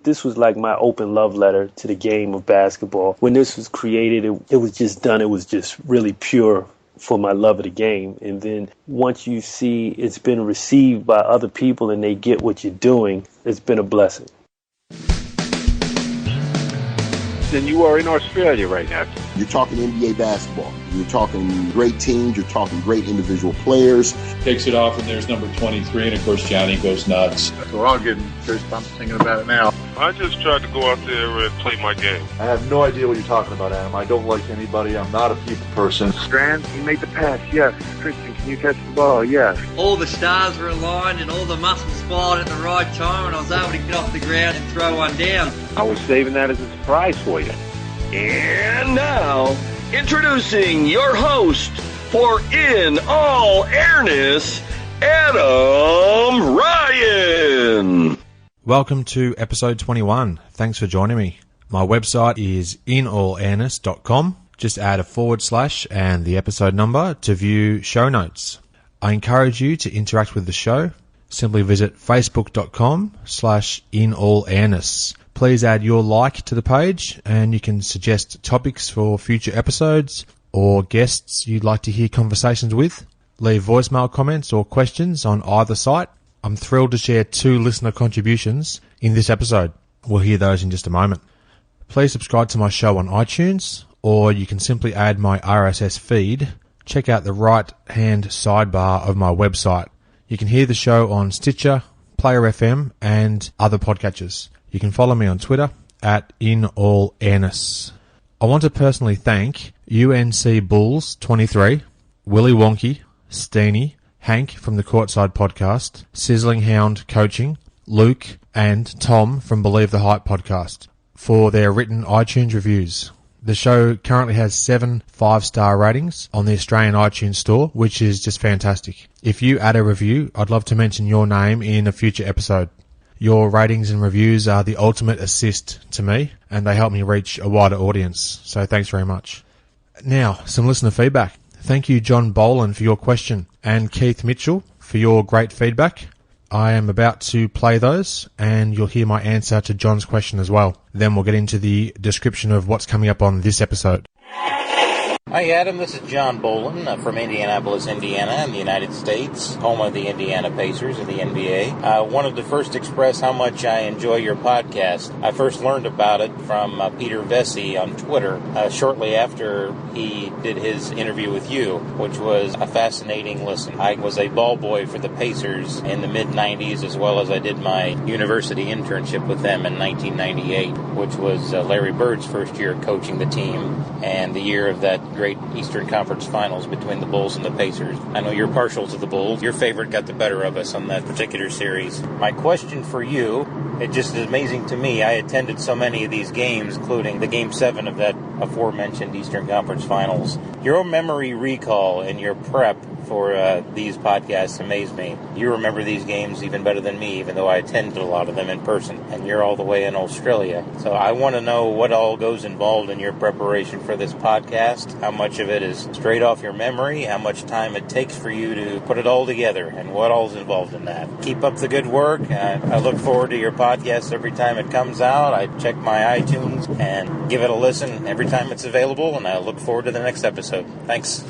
This was like my open love letter to the game of basketball. When this was created, it was just done. It was just really pure for my love of the game. And then once you see it's been received by other people and they get what you're doing, it's been a blessing. And you are in Australia right now. You're talking NBA basketball. You're talking great teams. You're talking great individual players. Takes it off, and there's number 23, and of course Johnny goes nuts. We're all getting goosebumps thinking about it now. I just tried to go out there and play my game. I have no idea what you're talking about, Adam. I don't like anybody. I'm not a people person. Strand, you made the pass, yes. Christian, can you catch the ball? Yes. All the stars were aligned and all the muscles fired at the right time, and I was able to get off the ground and throw one down. I was saving that as a surprise for you. And now, introducing your host for In All Airness, Adam Ryan. Welcome to episode 21. Thanks for joining me. My website is inallairness.com. Just add a / and the episode number to view show notes. I encourage you to interact with the show. Simply visit facebook.com/inallairness. Please add your like to the page, and you can suggest topics for future episodes or guests you'd like to hear conversations with. Leave voicemail comments or questions on either site. I'm thrilled to share 2 listener contributions in this episode. We'll hear those in just a moment. Please subscribe to my show on iTunes, or you can simply add my RSS feed. Check out the right-hand sidebar of my website. You can hear the show on Stitcher, Player FM, and other podcatchers. You can follow me on Twitter at inallairness. I want to personally thank UNC Bulls 23, Willy Wonky, Steenie, Hank from the Courtside podcast, Sizzling Hound Coaching, Luke, and Tom from Believe the Hype podcast for their written iTunes reviews. The show currently has 7 5-star ratings on the Australian iTunes store, which is just fantastic. If you add a review, I'd love to mention your name in a future episode. Your ratings and reviews are the ultimate assist to me, and they help me reach a wider audience, so thanks very much. Now, some listener feedback. Thank you, John Boland, for your question, and Keith Mitchell for your great feedback. I am about to play those, and you'll hear my answer to John's question as well. Then we'll get into the description of what's coming up on this episode. Hi, Adam. This is John Boland from Indianapolis, Indiana, in the United States, home of the Indiana Pacers of the NBA. I wanted to first express how much I enjoy your podcast. I first learned about it from Peter Vesey on Twitter shortly after he did his interview with you, which was a fascinating listen. I was a ball boy for the Pacers in the mid-'90s, as well as I did my university internship with them in 1998, which was Larry Bird's first year coaching the team and the year of that great Eastern Conference Finals between the Bulls and the Pacers. I know you're partial to the Bulls. Your favorite got the better of us on that particular series. My question for you, it just is amazing to me. I attended so many of these games, including the Game 7 of that aforementioned Eastern Conference Finals. Your memory recall and your prep for these podcasts amaze me. You remember these games even better than me, even though I attended a lot of them in person, and you're all the way in Australia. So I want to know what all goes involved in your preparation for this podcast, how much of it is straight off your memory, how much time it takes for you to put it all together, and what all's involved in that. Keep up the good work. I look forward to your podcast every time it comes out. I check my iTunes and give it a listen every time it's available, and I look forward to the next episode. Thanks.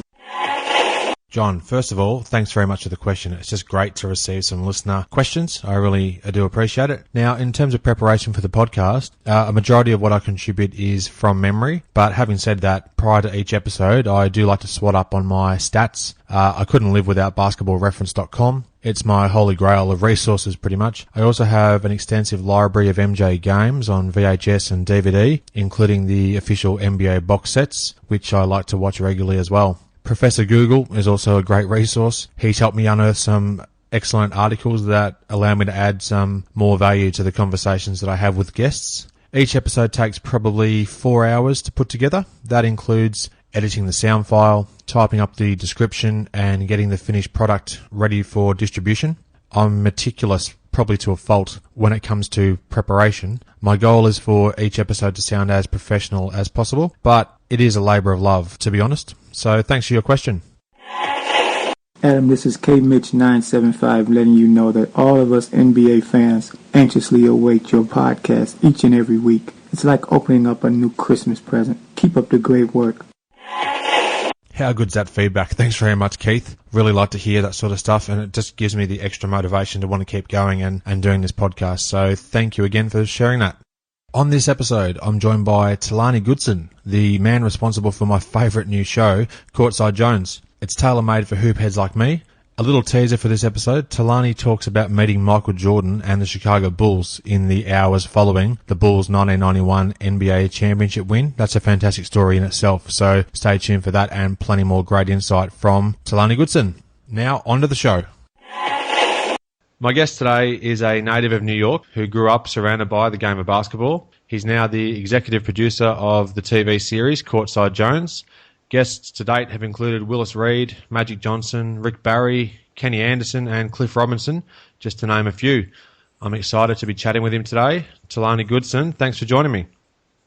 John, first of all, thanks very much for the question. It's just great to receive some listener questions. I really do appreciate it. Now, in terms of preparation for the podcast, a majority of what I contribute is from memory. But having said that, prior to each episode, I do like to swat up on my stats. I couldn't live without basketballreference.com. It's my holy grail of resources, pretty much. I also have an extensive library of MJ games on VHS and DVD, including the official NBA box sets, which I like to watch regularly as well. Professor Google is also a great resource. He's helped me unearth some excellent articles that allow me to add some more value to the conversations that I have with guests. Each episode takes probably 4 hours to put together. That includes editing the sound file, typing up the description, and getting the finished product ready for distribution. I'm meticulous, probably to a fault, when it comes to preparation. My goal is for each episode to sound as professional as possible, but it is a labour of love, to be honest. So thanks for your question. Adam, this is KMitch975 letting you know that all of us NBA fans anxiously await your podcast each and every week. It's like opening up a new Christmas present. Keep up the great work. How good's that feedback? Thanks very much, Keith. Really like to hear that sort of stuff, and it just gives me the extra motivation to want to keep going and doing this podcast. So thank you again for sharing that. On this episode, I'm joined by Talani Goodson, the man responsible for my favourite new show, Courtside Jones. It's tailor-made for hoopheads like me. A little teaser for this episode, Talani talks about meeting Michael Jordan and the Chicago Bulls in the hours following the Bulls' 1991 NBA championship win. That's a fantastic story in itself, so stay tuned for that and plenty more great insight from Talani Goodson. Now, on to the show. My guest today is a native of New York who grew up surrounded by the game of basketball. He's now the executive producer of the TV series Courtside Jones. Guests to date have included Willis Reed, Magic Johnson, Rick Barry, Kenny Anderson and Cliff Robinson, just to name a few. I'm excited to be chatting with him today. Talani Goodson, thanks for joining me.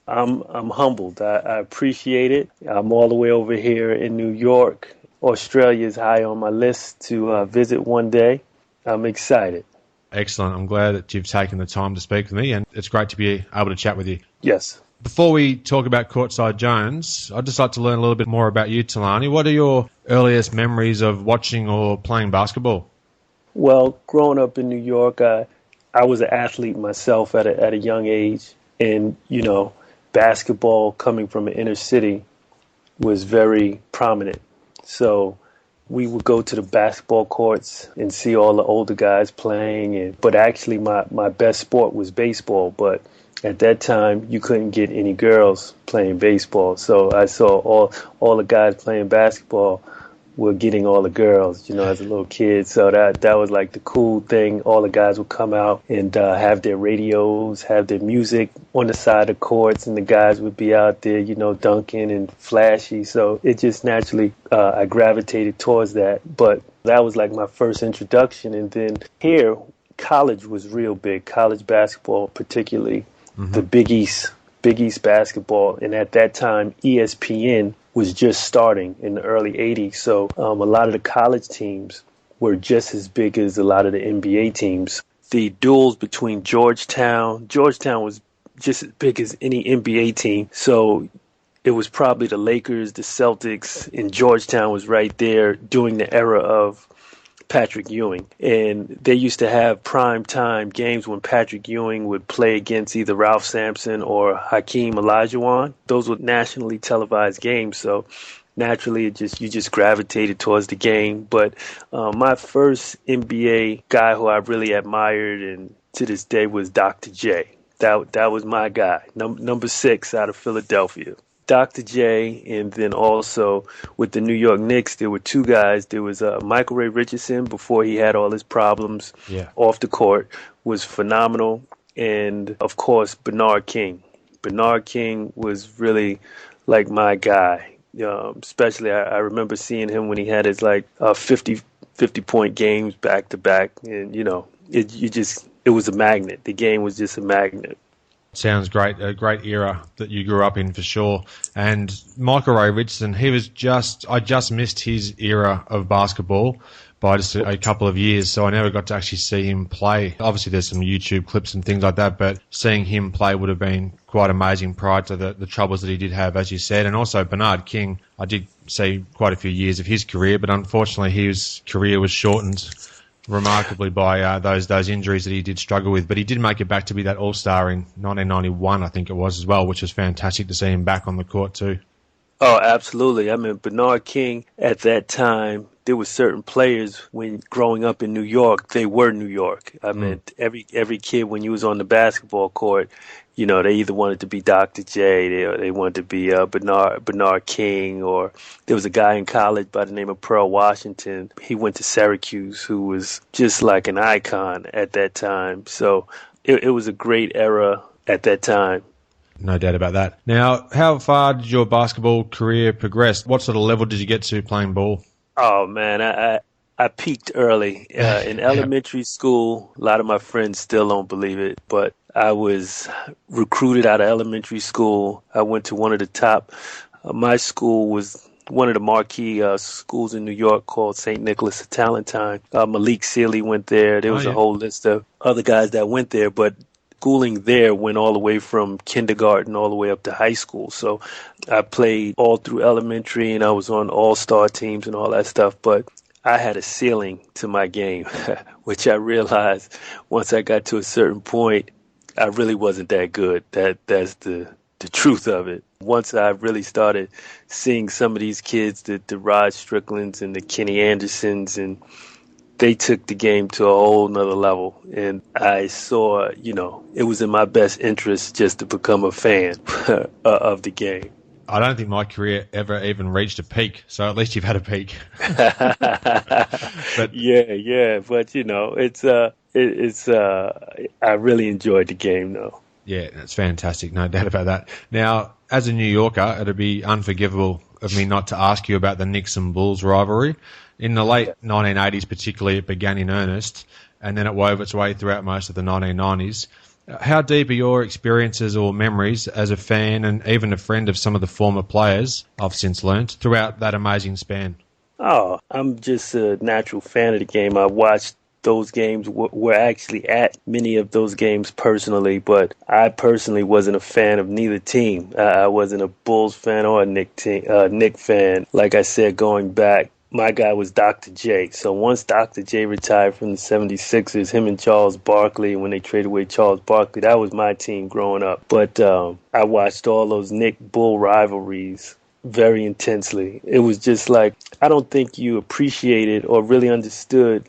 I'm humbled. I appreciate it. I'm all the way over here in New York. Australia is high on my list to visit one day. I'm excited. Excellent. I'm glad that you've taken the time to speak with me, and it's great to be able to chat with you. Yes. Before we talk about Courtside Jones, I'd just like to learn a little bit more about you, Talani. What are your earliest memories of watching or playing basketball? Well, growing up in New York, I was an athlete myself at a young age. And, basketball coming from an inner city was very prominent. So we would go to the basketball courts and see all the older guys playing. But actually, my best sport was baseball. But at that time, you couldn't get any girls playing baseball. So I saw all the guys playing basketball were getting all the girls, as a little kid. So that was like the cool thing. All the guys would come out and have their radios, have their music on the side of courts, and the guys would be out there, dunking and flashy. So it just naturally, I gravitated towards that. But that was like my first introduction. And then here, college was real big, college basketball particularly. The Big East basketball. And at that time, ESPN was just starting in the early 80s. So a lot of the college teams were just as big as a lot of the NBA teams. The duels between Georgetown was just as big as any NBA team. So it was probably the Lakers, the Celtics, and Georgetown was right there during the era of Patrick Ewing. And they used to have prime time games when Patrick Ewing would play against either Ralph Sampson or Hakeem Olajuwon. Those were nationally televised games, so naturally you just gravitated towards the game. But my first NBA guy who I really admired and to this day was Dr. J. That was my guy, number 6 out of Philadelphia. Dr. J, and then also with the New York Knicks, there were 2 guys. There was Michael Ray Richardson before he had all his problems off the court, was phenomenal. And, of course, Bernard King. Bernard King was really like my guy. Especially I remember seeing him when he had his 50-point games back-to-back. And, it was a magnet. The game was just a magnet. Sounds great. A great era that you grew up in for sure. And Michael Ray Richardson, I just missed his era of basketball by just a couple of years, so I never got to actually see him play. Obviously there's some YouTube clips and things like that, but seeing him play would have been quite amazing prior to the troubles that he did have, as you said. And also Bernard King, I did see quite a few years of his career, but unfortunately his career was shortened remarkably by those injuries that he did struggle with. But he did make it back to be that all-star in 1991, I think it was as well, which was fantastic to see him back on the court too. Oh, absolutely. I mean, Bernard King at that time, there were certain players when growing up in New York, they were New York. I mean, every kid when you was on the basketball court, they either wanted to be Dr. J, they wanted to be Bernard King, or there was a guy in college by the name of Pearl Washington. He went to Syracuse, who was just like an icon at that time. So it was a great era at that time. No doubt about that. Now, how far did your basketball career progress? What sort of level did you get to playing ball? Oh, man, I peaked early. In elementary school, a lot of my friends still don't believe it, but I was recruited out of elementary school. I went to one of the top. My school was one of the marquee schools in New York called St. Nicholas of Talentine. Malik Sealy went there. There was a whole list of other guys that went there, but schooling there went all the way from kindergarten all the way up to high school. So I played all through elementary, and I was on all-star teams and all that stuff. But I had a ceiling to my game, which I realized once I got to a certain point, I really wasn't that good. That's the truth of it. Once I really started seeing some of these kids, the Rod Stricklands and the Kenny Andersons, and they took the game to a whole nother level. And I saw, it was in my best interest just to become a fan of the game. I don't think my career ever even reached a peak, so at least you've had a peak. But yeah, but I really enjoyed the game though. Yeah, that's fantastic, no doubt about that. Now, as a New Yorker, it'd be unforgivable of me not to ask you about the Knicks and Bulls rivalry. In the late 1980s particularly, it began in earnest, and then it wove its way throughout most of the 1990s. How deep are your experiences or memories as a fan and even a friend of some of the former players, I've since learnt, throughout that amazing span? Oh, I'm just a natural fan of the game. I watched those games. We're actually at many of those games personally, but I personally wasn't a fan of neither team. I wasn't a Bulls fan or a Knick fan. Like I said, going back, my guy was Dr. J. So once Dr. J retired from the 76ers, him and Charles Barkley, when they traded away Charles Barkley, that was my team growing up. But I watched all those Knick-Bull rivalries very intensely. It was just like, I don't think you appreciated or really understood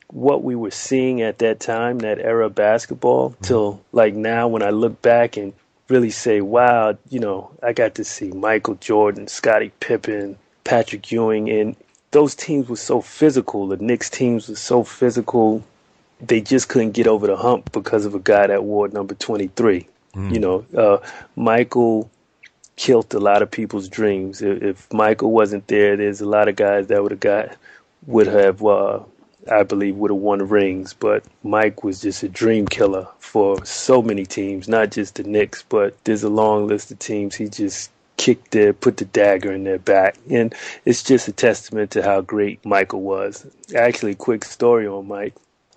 what we were seeing at that time, that era of basketball, till like now when I look back and really say, wow, I got to see Michael Jordan, Scottie Pippen, Patrick Ewing, and those teams were so physical. The Knicks teams were so physical. They just couldn't get over the hump because of a guy that wore number 23. Michael killed a lot of people's dreams. If Michael wasn't there, there's a lot of guys that would have won rings. But Mike was just a dream killer for so many teams, not just the Knicks, but there's a long list of teams. He just put the dagger in their back. And it's just a testament to how great Michael was. Actually, quick story on Mike.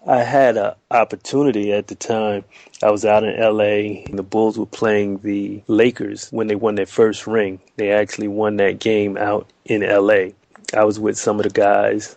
I had an opportunity at the time. I was out in L.A. and the Bulls were playing the Lakers when they won their first ring. They actually won that game out in L.A. I was with some of the guys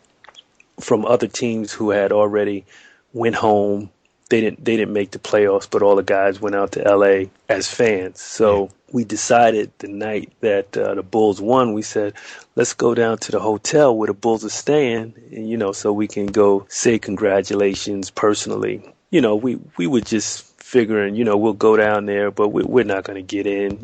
from other teams who had already went home. They didn't make the playoffs, but all the guys went out to L.A. as fans. So we decided the night that the Bulls won, we said, let's go down to the hotel where the Bulls are staying, and, so we can go say congratulations personally. We were just figuring, we'll go down there, but we're not going to get in.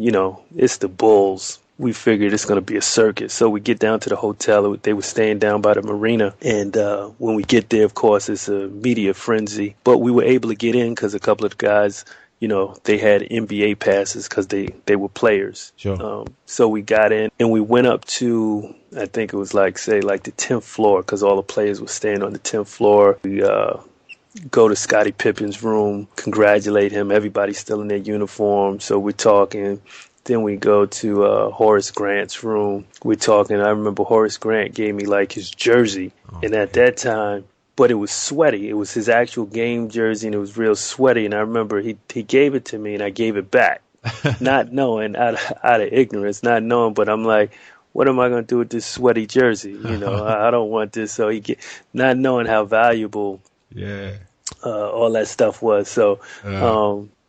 It's the Bulls. We figured it's going to be a circus. So we get down to the hotel. They were staying down by the marina. And when we get there, of course, it's a media frenzy. But we were able to get in because a couple of the guys, they had NBA passes because they were players. Sure. So we got in and we went up to, I think it was the 10th floor because all the players were staying on the 10th floor. We go to Scottie Pippen's room, congratulate him. Everybody's still in their uniform. So we're talking. Then we go to Horace Grant's room. We're talking. I remember Horace Grant gave me his jersey. And at that time, but it was sweaty. It was his actual game jersey, and it was real sweaty. And I remember he gave it to me, and I gave it back, not knowing, out of ignorance, not knowing. But I'm like, what am I going to do with this sweaty jersey? I don't want this. So not knowing how valuable all that stuff was. So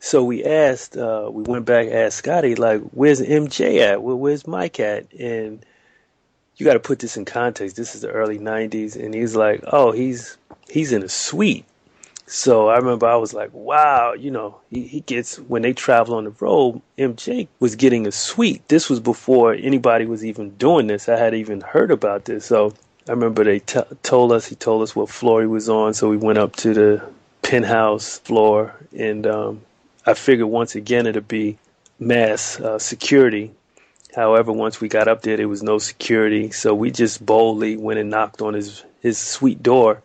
so we went back and asked Scotty, where's MJ at? Where's Mike at? And you got to put this in context. This is the early 90s. And he's like, oh, he's in a suite. So I remember I was like, wow, he gets, when they travel on the road, MJ was getting a suite. This was before anybody was even doing this. I hadn't even heard about this. So I remember he told us what floor he was on. So we went up to the penthouse floor, and I figured once again it'd be mass security. However, once we got up there was no security, so we just boldly went and knocked on his suite door.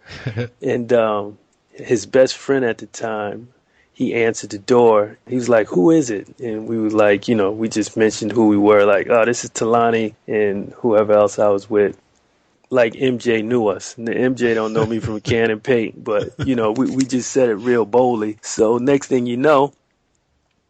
And his best friend at the time, he answered the door. He was like, "Who is it?" And we was like, we just mentioned who we were. Like, "Oh, this is Talani and whoever else I was with." Like MJ knew us. And the MJ don't know me from a can of paint, but, we just said it real boldly. So next thing you know,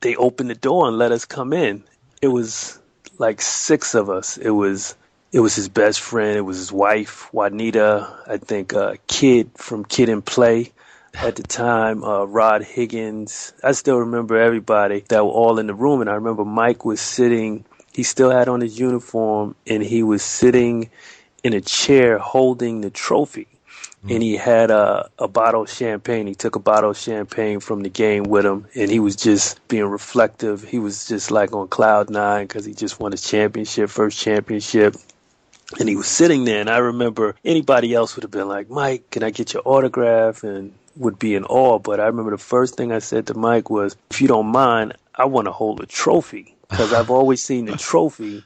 they opened the door and let us come in. It was like 6 of us. It was his best friend. It was his wife, Juanita. I think Kid from Kid and Play at the time, Rod Higgins. I still remember everybody that were all in the room. And I remember Mike was sitting, he still had on his uniform, and he was sitting in a chair holding the trophy. And he had a bottle of champagne. He took a bottle of champagne from the game with him, and he was just being reflective. He was just like on cloud 9 because he just won his championship, first championship. And he was sitting there, and I remember anybody else would have been like, "Mike, can I get your autograph?" and would be in awe. But I remember the first thing I said to Mike was, "If you don't mind, I want to hold a trophy because I've always seen the trophy,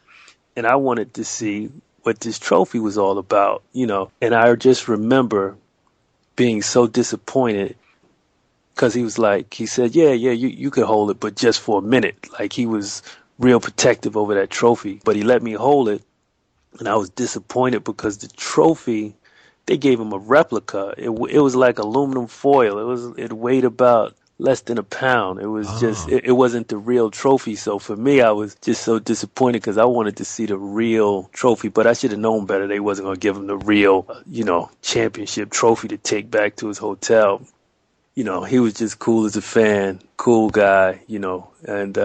and I wanted to see what this trophy was all about, And I just remember being so disappointed because he said, yeah, you could hold it, but just for a minute. Like, he was real protective over that trophy, but he let me hold it. And I was disappointed because the trophy, they gave him a replica. It was like aluminum foil. It weighed about less than a pound. It was just, it wasn't the real trophy. So for me, I was just so disappointed because I wanted to see the real trophy, but I should have known better. They wasn't going to give him the real, championship trophy to take back to his hotel. He was just cool as a fan, cool guy, and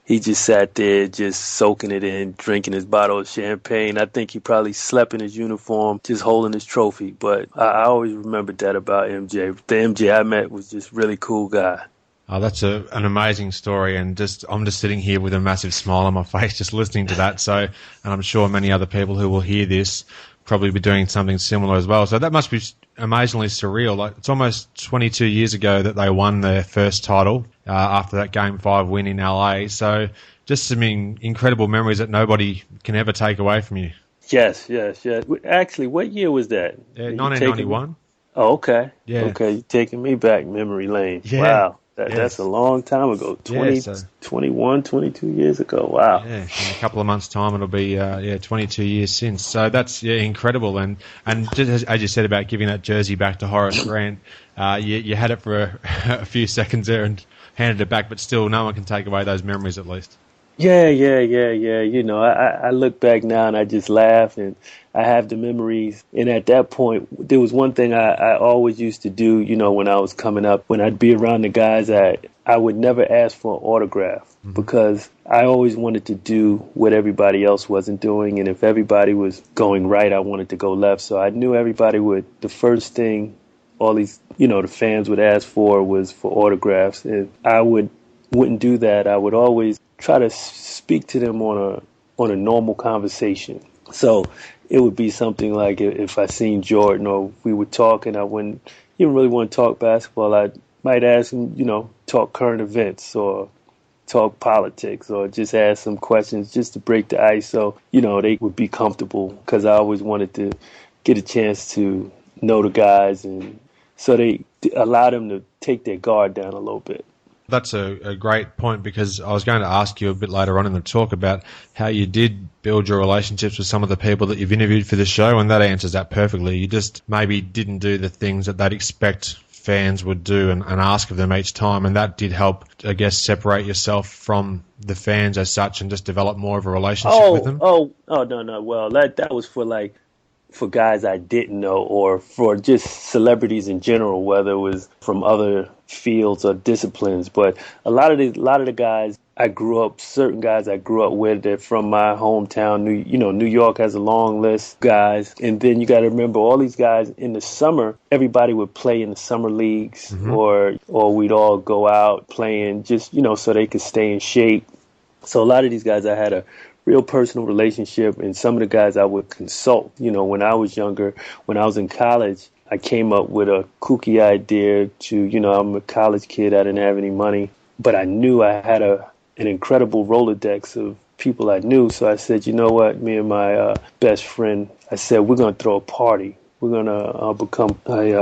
he just sat there just soaking it in, drinking his bottle of champagne. I think he probably slept in his uniform, just holding his trophy. But I always remembered that about MJ. The MJ I met was just really cool guy. Oh, that's an amazing story, and I'm just sitting here with a massive smile on my face just listening to that. So, and I'm sure many other people who will hear this probably be doing something similar as well. So that must be amazingly surreal. Like, it's almost 22 years ago that they won their first title after that Game 5 win in LA. So just some incredible memories that nobody can ever take away from you. Yes. Actually, what year was that? 1991. Oh, okay. Yeah. Okay, you're taking me back memory lane. Yeah. Wow. That's a long time ago. 21, 22 years ago. Wow. Yeah, in a couple of months' time, it'll be 22 years since. So that's incredible. And just as you said about giving that jersey back to Horace Grant, you had it for a few seconds there and handed it back, but still, no one can take away those memories at least. Yeah. I look back now and I just laugh, and I have the memories. And at that point, there was one thing I always used to do, when I was coming up, when I'd be around the guys, I would never ask for an autograph because I always wanted to do what everybody else wasn't doing. And if everybody was going right, I wanted to go left. So I knew everybody the first thing all these, the fans would ask for was for autographs. And I wouldn't do that. I would always try to speak to them on a normal conversation. So it would be something like if I seen Jordan or we were talking, I wouldn't even really want to talk basketball. I might ask him, talk current events or talk politics or just ask some questions just to break the ice so, they would be comfortable because I always wanted to get a chance to know the guys. And so they allowed them to take their guard down a little bit. That's a great point because I was going to ask you a bit later on in the talk about how you did build your relationships with some of the people that you've interviewed for the show, and that answers that perfectly. You just maybe didn't do the things that they'd expect fans would do and ask of them each time, and that did help, I guess, separate yourself from the fans as such and just develop more of a relationship with them. No. Well, that was for guys I didn't know or for just celebrities in general, whether it was from other fields or disciplines. But a lot of the guys certain guys I grew up with, they're from my hometown. New York has a long list of guys. And then you got to remember all these guys in the summer, everybody would play in the summer leagues or we'd all go out playing just, so they could stay in shape. So a lot of these guys I had a real personal relationship, and some of the guys I would consult. When I was younger, when I was in college, I came up with a kooky idea to, I'm a college kid, I didn't have any money, but I knew I had an incredible Rolodex of people I knew. So I said, you know what, me and my best friend, I said, we're going to throw a party. We're gonna become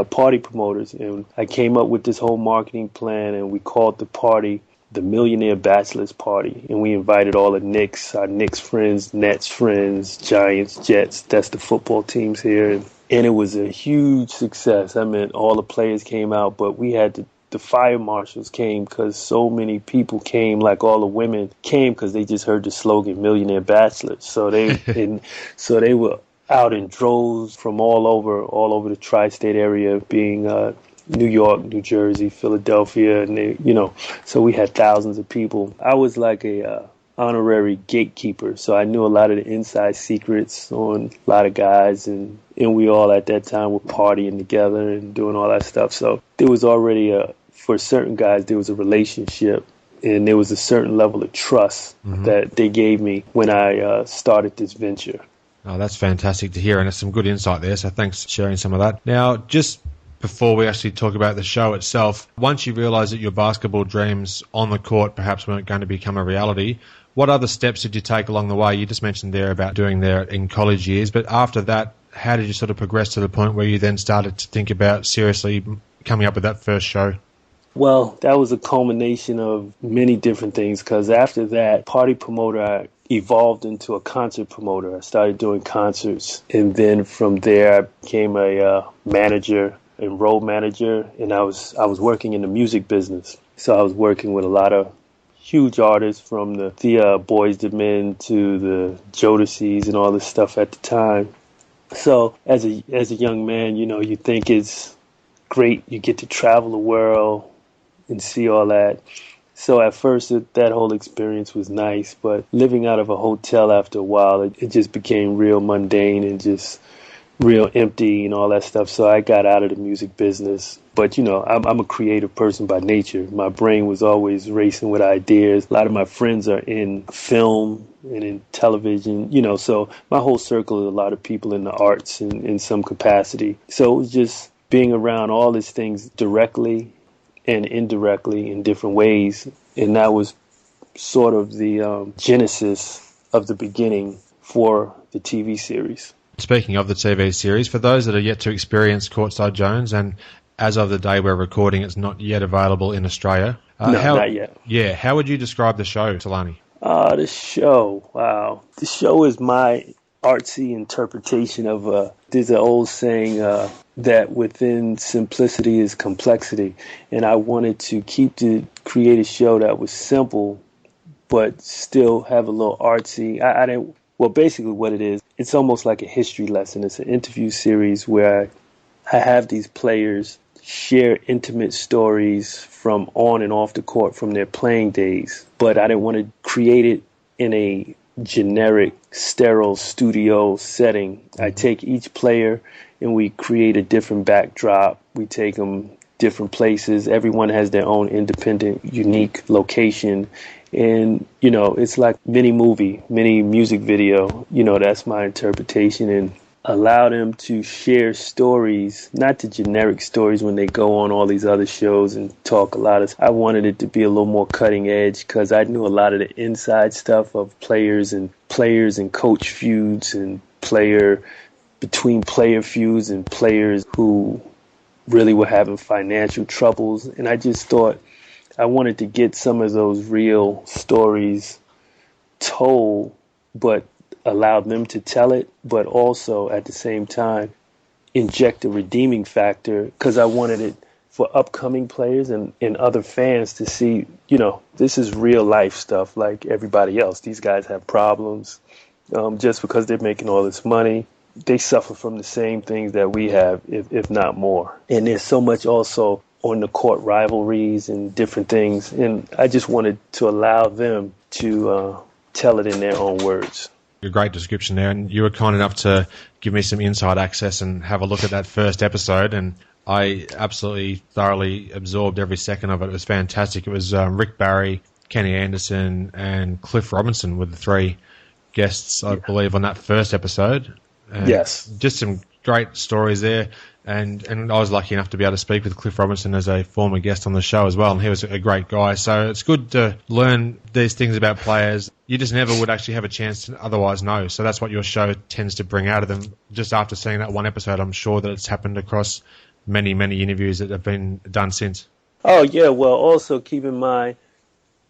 party promoters. And I came up with this whole marketing plan, and we called the party the Millionaire Bachelors Party. And we invited all the Knicks, our Knicks friends, Nets friends, Giants, Jets. That's the football teams here. And it was a huge success. I mean, all the players came out, but we had the fire marshals came because so many people came, like all the women came because they just heard the slogan Millionaire Bachelors. So they were out in droves from all over the tri-state area, being New York, New Jersey, Philadelphia, and so we had thousands of people. I was like a honorary gatekeeper, so I knew a lot of the inside secrets on a lot of guys, and we all at that time were partying together and doing all that stuff. So there was already for certain guys, there was a relationship, and there was a certain level of trust that they gave me when I started this venture. Oh, that's fantastic to hear, and there's some good insight there, so thanks for sharing some of that. Now, just before we actually talk about the show itself, once you realised that your basketball dreams on the court perhaps weren't going to become a reality, what other steps did you take along the way? You just mentioned there about doing that in college years, but after that, how did you sort of progress to the point where you then started to think about seriously coming up with that first show? Well, that was a culmination of many different things, because after that, party promoter, I evolved into a concert promoter. I started doing concerts, and then from there I became a manager and road manager, and I was working in the music business. So I was working with a lot of huge artists, from the Boys to Men to the Jodeci's and all this stuff at the time. So as a young man, you think it's great. You get to travel the world and see all that. So at first, that whole experience was nice, but living out of a hotel after a while, it just became real mundane and just real empty and all that stuff. So I got out of the music business. But, I'm a creative person by nature. My brain was always racing with ideas. A lot of my friends are in film and in television, so my whole circle is a lot of people in the arts in some capacity. So it was just being around all these things directly and indirectly in different ways. And that was sort of the genesis of the beginning for the TV series. Speaking of the TV series, for those that are yet to experience Courtside Jones, and as of the day we're recording, it's not yet available in Australia. Not yet. Yeah, how would you describe the show, Talani? The show, wow. The show is my artsy interpretation of there's an old saying that within simplicity is complexity, and I wanted to create a show that was simple but still have a little artsy. I didn't. Well, basically what it is, it's almost like a history lesson. It's an interview series where I have these players share intimate stories from on and off the court from their playing days, but I didn't want to create it in a generic, sterile studio setting. I take each player and we create a different backdrop. We take them different places. Everyone has their own independent, unique location. And, it's like mini movie, mini music video. That's my interpretation. And allow them to share stories, not the generic stories when they go on all these other shows and talk a lot. I wanted it to be a little more cutting edge, because I knew a lot of the inside stuff of players and coach feuds and between player feuds and players who really were having financial troubles. And I just thought I wanted to get some of those real stories told, but allow them to tell it, but also at the same time inject a redeeming factor, because I wanted it for upcoming players and other fans to see, this is real life stuff like everybody else. These guys have problems. Just because they're making all this money, they suffer from the same things that we have, if not more. And there's so much also on the court rivalries and different things. And I just wanted to allow them to tell it in their own words. A great description there, and you were kind enough to give me some inside access and have a look at that first episode, and I absolutely thoroughly absorbed every second of it. It was fantastic. It was Rick Barry, Kenny Anderson, and Cliff Robinson were the three guests, I believe, on that first episode. Yes. Just some great stories there. And I was lucky enough to be able to speak with Cliff Robinson as a former guest on the show as well, and he was a great guy. So it's good to learn these things about players you just never would actually have a chance to otherwise know. So that's what your show tends to bring out of them. Just after seeing that one episode, I'm sure that it's happened across many, many interviews that have been done since. Oh, yeah. Well, also keep in mind,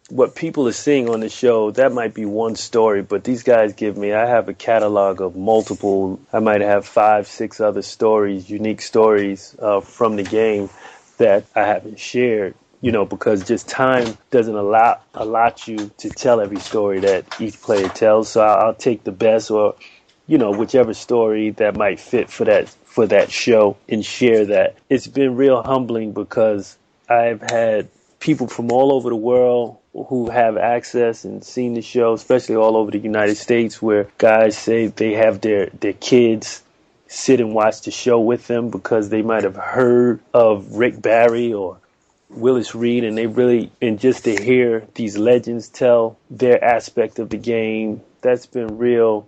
what people are seeing on the show, that might be one story, but these guys I have a catalog of multiple, I might have 5, 6 other stories, unique stories from the game that I haven't shared, because just time doesn't allot you to tell every story that each player tells. So I'll take the best or, whichever story that might fit for that show and share that. It's been real humbling because I've had people from all over the world who have access and seen the show, especially all over the United States, where guys say they have their kids sit and watch the show with them because they might have heard of Rick Barry or Willis Reed, and just to hear these legends tell their aspect of the game, that's been real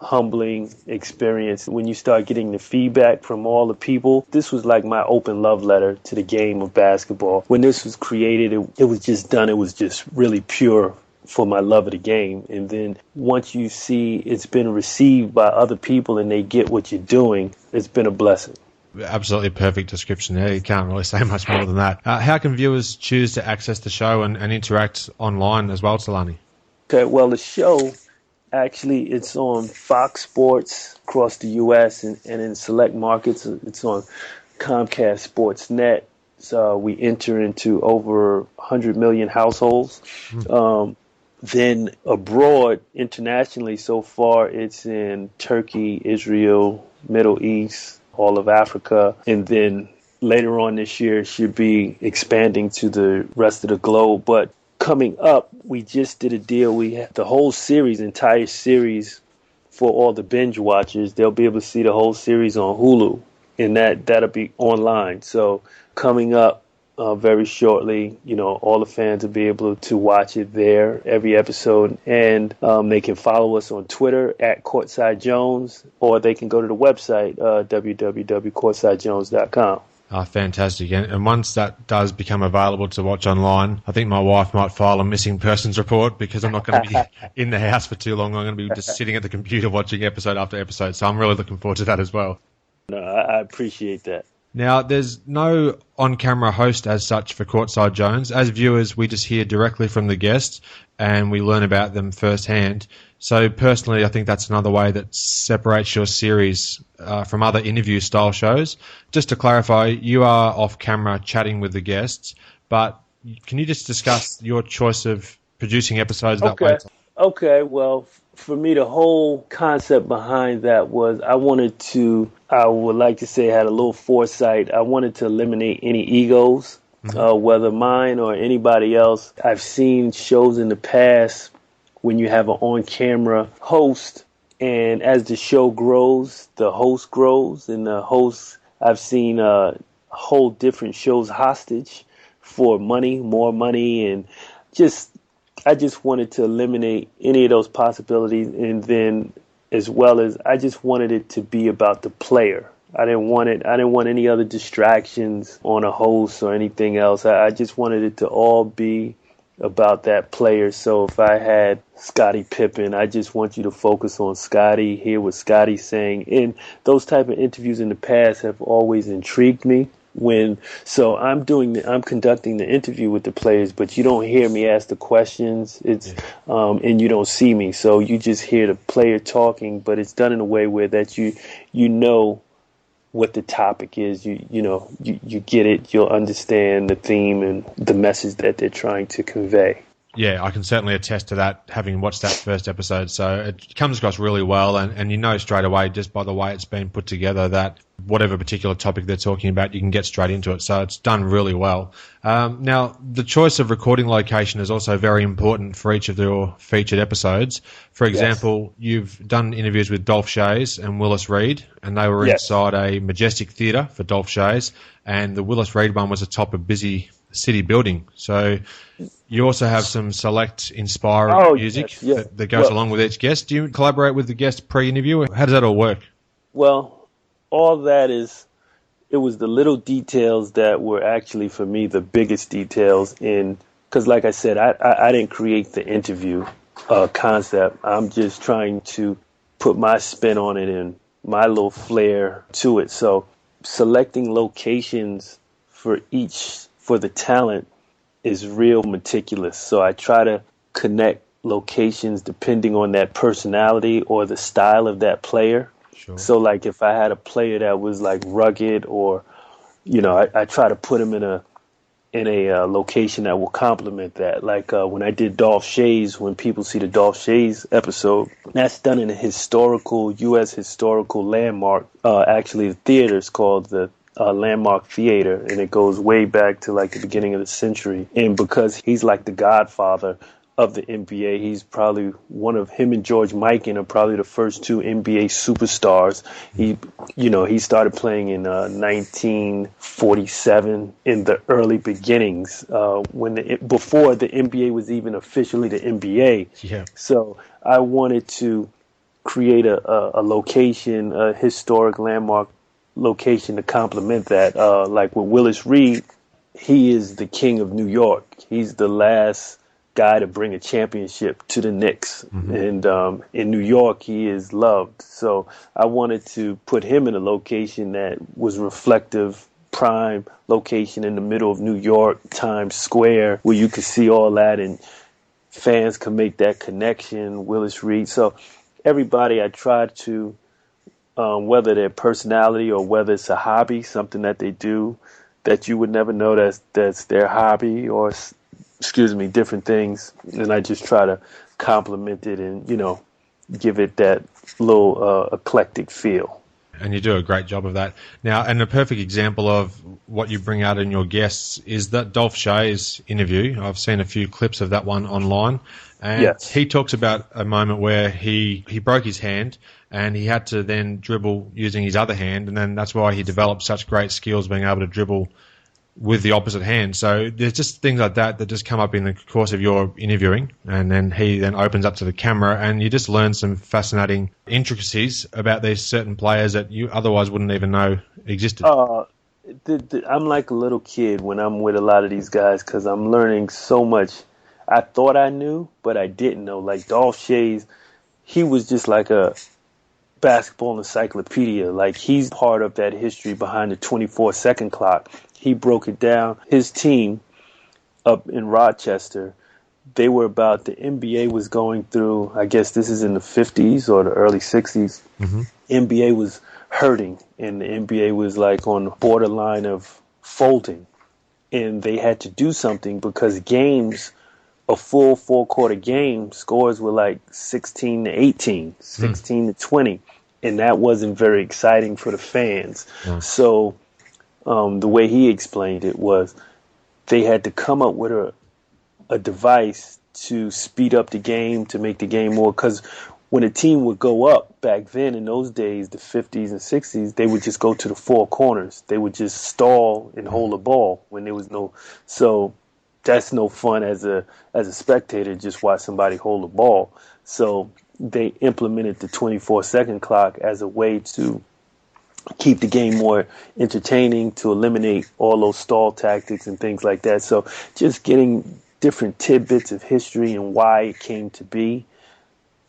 humbling experience when you start getting the feedback from all the people. This was like my open love letter to the game of basketball. When this was created, it was just done. It was just really pure for my love of the game. And then once you see it's been received by other people and they get what you're doing, it's been a blessing. Absolutely perfect description there. You can't really say much more than that. How can viewers choose to access the show and interact online as well, Talani? Okay, well, the show, actually, it's on Fox Sports across the U.S. and in select markets. It's on Comcast Sportsnet. So we enter into over 100 million households. Then abroad, internationally, so far, it's in Turkey, Israel, Middle East, all of Africa. And then later on this year, it should be expanding to the rest of the globe. But coming up, we just did a deal. We have the whole series, entire series, for all the binge watchers. They'll be able to see the whole series on Hulu, and that'll be online. So coming up very shortly, all the fans will be able to watch it there, every episode, and they can follow us on Twitter at Courtside Jones, or they can go to the website, www.courtsidejones.com. Fantastic. And once that does become available to watch online, I think my wife might file a missing persons report because I'm not going to be in the house for too long. I'm going to be just sitting at the computer watching episode after episode. So I'm really looking forward to that as well. No, I appreciate that. Now, there's no on-camera host as such for Courtside Jones. As viewers, we just hear directly from the guests and we learn about them firsthand. So personally, I think that's another way that separates your series from other interview-style shows. Just to clarify, you are off-camera chatting with the guests, but can you just discuss your choice of producing episodes that way? Okay, well, for me, the whole concept behind that was I would like to say I had a little foresight. I wanted to eliminate any egos, whether mine or anybody else. I've seen shows in the past when you have an on-camera host, and as the show grows, the host grows, and the host, I've seen hold different shows hostage for money, more money, and I just wanted to eliminate any of those possibilities, and then as well as I just wanted it to be about the player. I didn't want any other distractions on a host or anything else. I just wanted it to all be about that player. So if I had Scottie Pippen, I just want you to focus on Scottie, hear what Scottie's saying. And those type of interviews in the past have always intrigued me. I'm conducting the interview with the players, but you don't hear me ask the questions. And you don't see me, so you just hear the player talking. But it's done in a way where that you know what the topic is. You get it. You'll understand the theme and the message that they're trying to convey. Yeah, I can certainly attest to that, having watched that first episode. So it comes across really well, and you know straight away, just by the way it's been put together, that whatever particular topic they're talking about, you can get straight into it. So it's done really well. Now, the choice of recording location is also very important for each of your featured episodes. For example, You've done interviews with Dolph Schayes and Willis Reed, and they were inside a Majestic Theatre for Dolph Schayes, and the Willis Reed one was atop a busy city building. So you also have some select inspiring music that goes along with each guest. Do you collaborate with the guest pre-interview? How does that all work? Well, all that it was the little details that were actually, for me, the biggest details because like I said, I didn't create the interview concept. I'm just trying to put my spin on it and my little flair to it. So selecting locations for the talent is real meticulous. So I try to connect locations depending on that personality or the style of that player. Sure. So like if I had a player that was like rugged, or I try to put him in a location that will complement that. Like when I did Dolph Schayes, when people see the Dolph Schayes episode, that's done in a U.S. historical landmark. Actually, the theater is called the Landmark Theater, and it goes way back to like the beginning of the century. And because he's like the godfather of the NBA, he's probably him and George Mikan are probably the first two NBA superstars. He started playing in 1947 in the early beginnings, before the NBA was even officially the NBA. Yeah. So I wanted to create a location, a historic landmark location to complement that. Like with Willis Reed, he is the king of New York. He's the last guy to bring a championship to the Knicks. Mm-hmm. And in New York, he is loved. So I wanted to put him in a location that was reflective, prime location in the middle of New York, Times Square, where you could see all that and fans can make that connection. Willis Reed. So everybody, I tried to, whether their personality or whether it's a hobby, something that they do that you would never know that's their hobby, or different things, and I just try to complement it and give it that little eclectic feel. And you do a great job of that. Now, and a perfect example of what you bring out in your guests is that Dolph Schayes interview. I've seen a few clips of that one online, and yes. He talks about a moment where he broke his hand and he had to then dribble using his other hand, and then that's why he developed such great skills being able to dribble with the opposite hand. So there's just things like that just come up in the course of your interviewing, and then he then opens up to the camera and you just learn some fascinating intricacies about these certain players that you otherwise wouldn't even know existed. I'm like a little kid when I'm with a lot of these guys because I'm learning so much. I thought I knew, but I didn't know. Like Dolph Schayes, he was just like a basketball encyclopedia. Like he's part of that history behind the 24-second clock. He broke it down. His team up in Rochester, the NBA was going through, I guess this is in the 50s or the early 60s. Mm-hmm. NBA was hurting, and the NBA was like on the borderline of folding. And they had to do something because games, a full four-quarter game, scores were like 16 to 18, 16 to 20. And that wasn't very exciting for the fans. Mm. So the way he explained it was they had to come up with a device to speed up the game, to make the game more. Because when a team would go up back then in those days, the 50s and 60s, they would just go to the four corners. They would just stall and hold the ball when there was no. So that's no fun as a spectator, just watch somebody hold the ball. So they implemented the 24-second clock as a way to keep the game more entertaining, to eliminate all those stall tactics and things like that. So just getting different tidbits of history and why it came to be,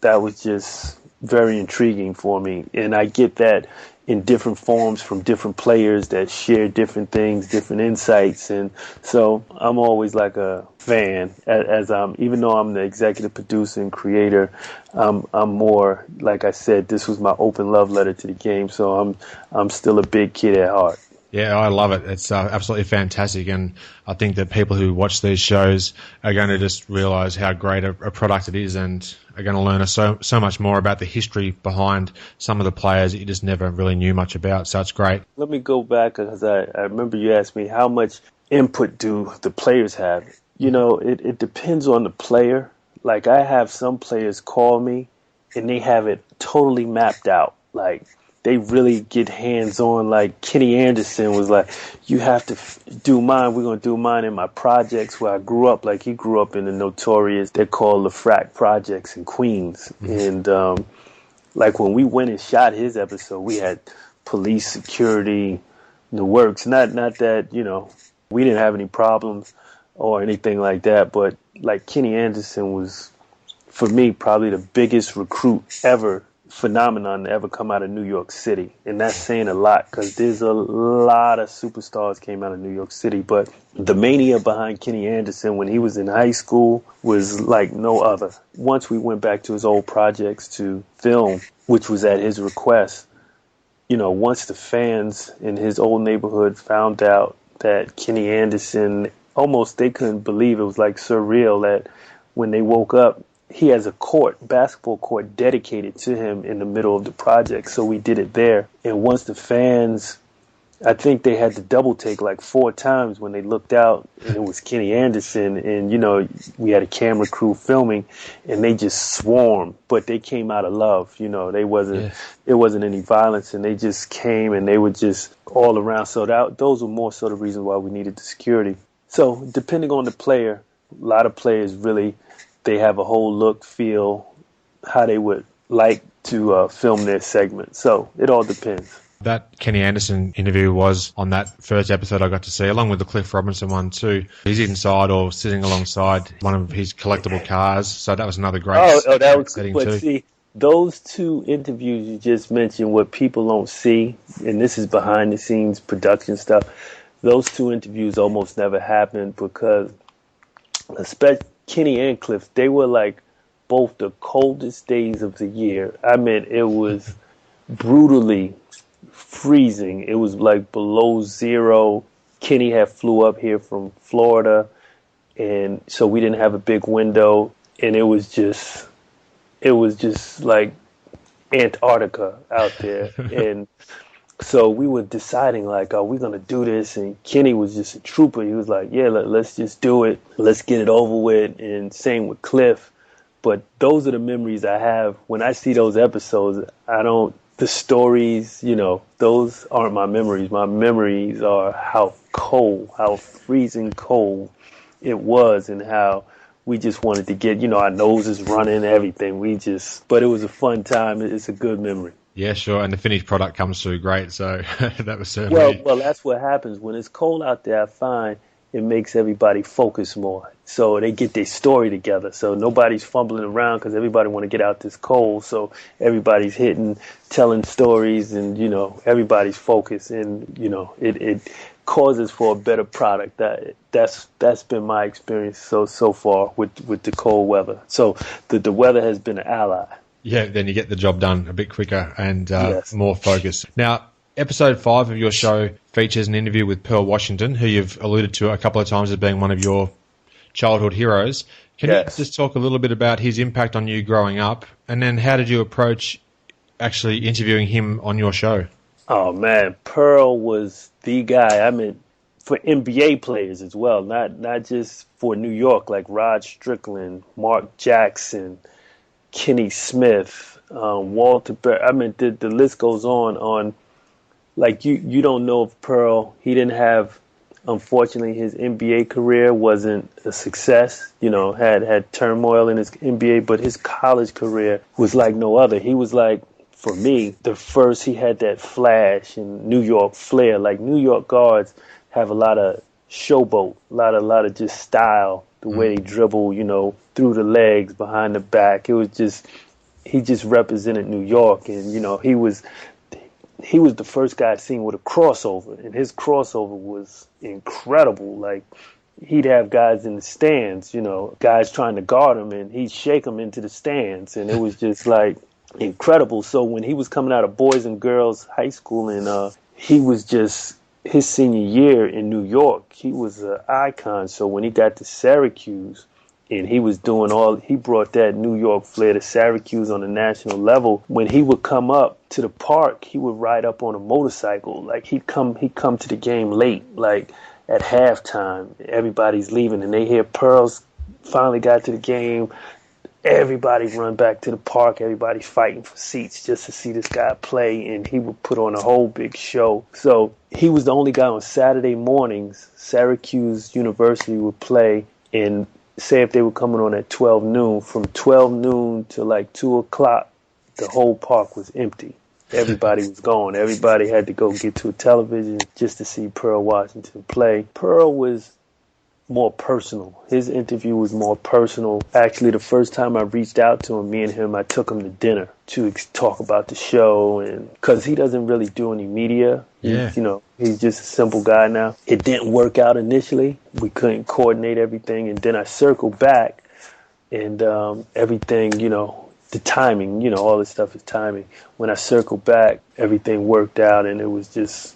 that was just very intriguing for me. And I get that in different forms from different players that share different things, different insights. And so I'm always like a fan, even though I'm the executive producer and creator, I'm more, like I said, this was my open love letter to the game. So I'm still a big kid at heart. Yeah, I love it. It's absolutely fantastic, and I think that people who watch these shows are going to just realise how great a product it is, and are going to learn so much more about the history behind some of the players that you just never really knew much about. So it's great. Let me go back, because I remember you asked me how much input do the players have. It depends on the player. Like I have some players call me, and they have it totally mapped out. Like they really get hands-on. Like Kenny Anderson was like, you have to do mine. We're going to do mine in my projects where I grew up. Like he grew up in the notorious, they're called the Frack Projects in Queens. Mm-hmm. And like when we went and shot his episode, we had police security, the works. Not that, we didn't have any problems or anything like that, but like Kenny Anderson was, for me, probably the biggest recruit phenomenon to ever come out of New York City. And that's saying a lot because there's a lot of superstars came out of New York City. But the mania behind Kenny Anderson when he was in high school was like no other. Once we went back to his old projects to film, which was at his request, once the fans in his old neighborhood found out that Kenny Anderson, almost they couldn't believe it was like surreal that when they woke up, he has a basketball court dedicated to him in the middle of the project. So we did it there. And once the fans, I think they had to double take like 4 times when they looked out and it was Kenny Anderson. And, we had a camera crew filming and they just swarmed, but they came out of love. It wasn't any violence and they just came and they were just all around. So those were more so the reasons why we needed the security. So depending on the player, a lot of players really, they have a whole look, feel, how they would like to film their segment. So it all depends. That Kenny Anderson interview was on that first episode I got to see, along with the Cliff Robinson one too. He's inside or sitting alongside one of his collectible cars. So that was another great that was setting but too. See, those 2 interviews you just mentioned, what people don't see, and this is behind the scenes production stuff, those 2 interviews almost never happened because especially Kenny and Cliff, they were like both the coldest days of the year. I mean, it was brutally freezing. It was like below zero. Kenny had flew up here from Florida, and so we didn't have a big window, and it was just like Antarctica out there. And so we were deciding, like, are we going to do this? And Kenny was just a trooper. He was like, yeah, let's just do it. Let's get it over with. And same with Cliff. But those are the memories I have. When I see those episodes, the stories, those aren't my memories. My memories are how freezing cold it was and how we just wanted to get, our noses running, everything. But it was a fun time. It's a good memory. Yeah, sure. And the finished product comes through great. So that was certainly... Well, that's what happens. When it's cold out there, I find it makes everybody focus more. So they get their story together. So nobody's fumbling around because everybody want to get out this cold. So everybody's telling stories, and, everybody's focused. And, it causes for a better product. That's been my experience so far with the cold weather. So the weather has been an ally. Yeah, then you get the job done a bit quicker and more focused. Now, episode 5 of your show features an interview with Pearl Washington, who you've alluded to a couple of times as being one of your childhood heroes. Can you just talk a little bit about his impact on you growing up, and then how did you approach actually interviewing him on your show? Oh, man, Pearl was the guy. I mean, for NBA players as well, not just for New York, like Rod Strickland, Mark Jackson, Kenny Smith, Walter Berry. I mean, the list goes on. Like, you don't know if Pearl, he didn't have, unfortunately, his NBA career wasn't a success, had turmoil in his NBA, but his college career was like no other. He was like, for me, the first, he had that flash and New York flair. Like, New York guards have a lot of showboat, a lot of just style, the way they dribble, through the legs, behind the back. It was just, he just represented New York, and, he was the first guy seen with a crossover, and his crossover was incredible. Like, he'd have guys in the stands, guys trying to guard him, and he'd shake them into the stands, and it was just like incredible. So when he was coming out of Boys and Girls High School, and he was just, his senior year in New York, he was an icon. So when he got to Syracuse, and he was he brought that New York flair to Syracuse on a national level. When he would come up to the park, he would ride up on a motorcycle. Like, he'd come to the game late, like at halftime. Everybody's leaving, and they hear Pearl's finally got to the game. Everybody run back to the park. Everybody's fighting for seats just to see this guy play, and he would put on a whole big show. So he was the only guy on Saturday mornings. Syracuse University would play, and say if they were coming on at 12 noon, from 12 noon to like 2 o'clock, the whole park was empty. everybody was going. Everybody had to go get to a television just to see Pearl Washington play. Pearl was more personal. His interview was more personal. Actually, the first time I reached out to him, me and him, I took him to dinner to talk about the show, and because he doesn't really do any media. Yeah. He's just a simple guy now. It didn't work out initially. We couldn't coordinate everything, and then I circled back, and everything, the timing, all this stuff is timing. When I circled back, everything worked out, and it was just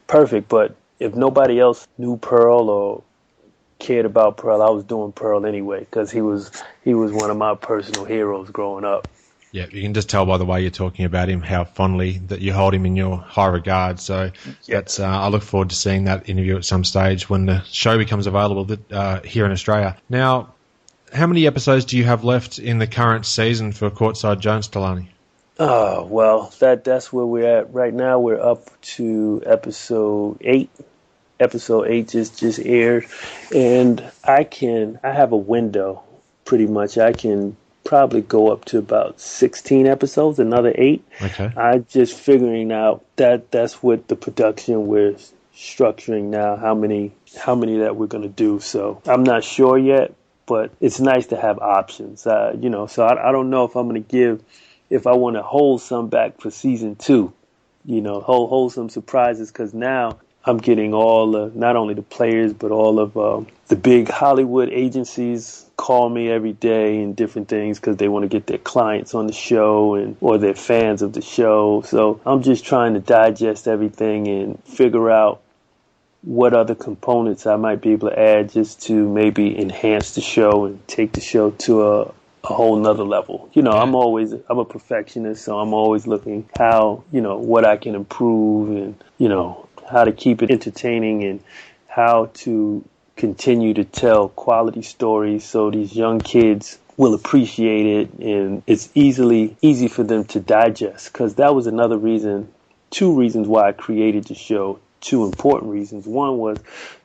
perfect. But if nobody else knew Pearl or cared about Pearl, I was doing Pearl anyway, because he was one of my personal heroes growing up. Yeah, you can just tell by the way you're talking about him how fondly that you hold him in your high regard. So that's I look forward to seeing that interview at some stage when the show becomes available here in Australia. Now, how many episodes do you have left in the current season for Courtside Jones, Talani? Oh, well, that's where we're at right now. We're up to episode 8. Episode 8 just aired, and I have a window, pretty much. I can probably go up to about 16 episodes, another 8. Okay. I'm just figuring out that's what the production we're structuring now, how many that we're going to do. So I'm not sure yet, but it's nice to have options, so I don't know if I'm going to if I want to hold some back for season 2, hold some surprises, because now I'm getting not only the players, but all of the big Hollywood agencies call me every day and different things because they want to get their clients on the show or they're fans of the show. So I'm just trying to digest everything and figure out what other components I might be able to add just to maybe enhance the show and take the show to a whole nother level. I'm a perfectionist, so I'm always looking how, what I can improve and, how to keep it entertaining and how to continue to tell quality stories so these young kids will appreciate it and it's easy for them to digest. Because that was another reason, 2 reasons why I created the show, 2 important reasons. One was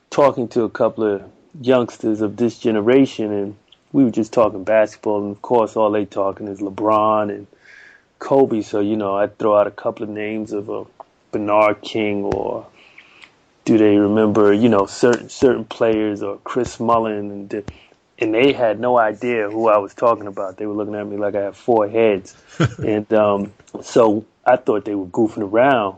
talking to a couple of youngsters of this generation, and we were just talking basketball, and of course all they talking is LeBron and Kobe. So, I throw out a couple of names of Bernard King, or do they remember, certain players, or Chris Mullin, and they had no idea who I was talking about. They were looking at me like I had 4 heads. And so I thought they were goofing around.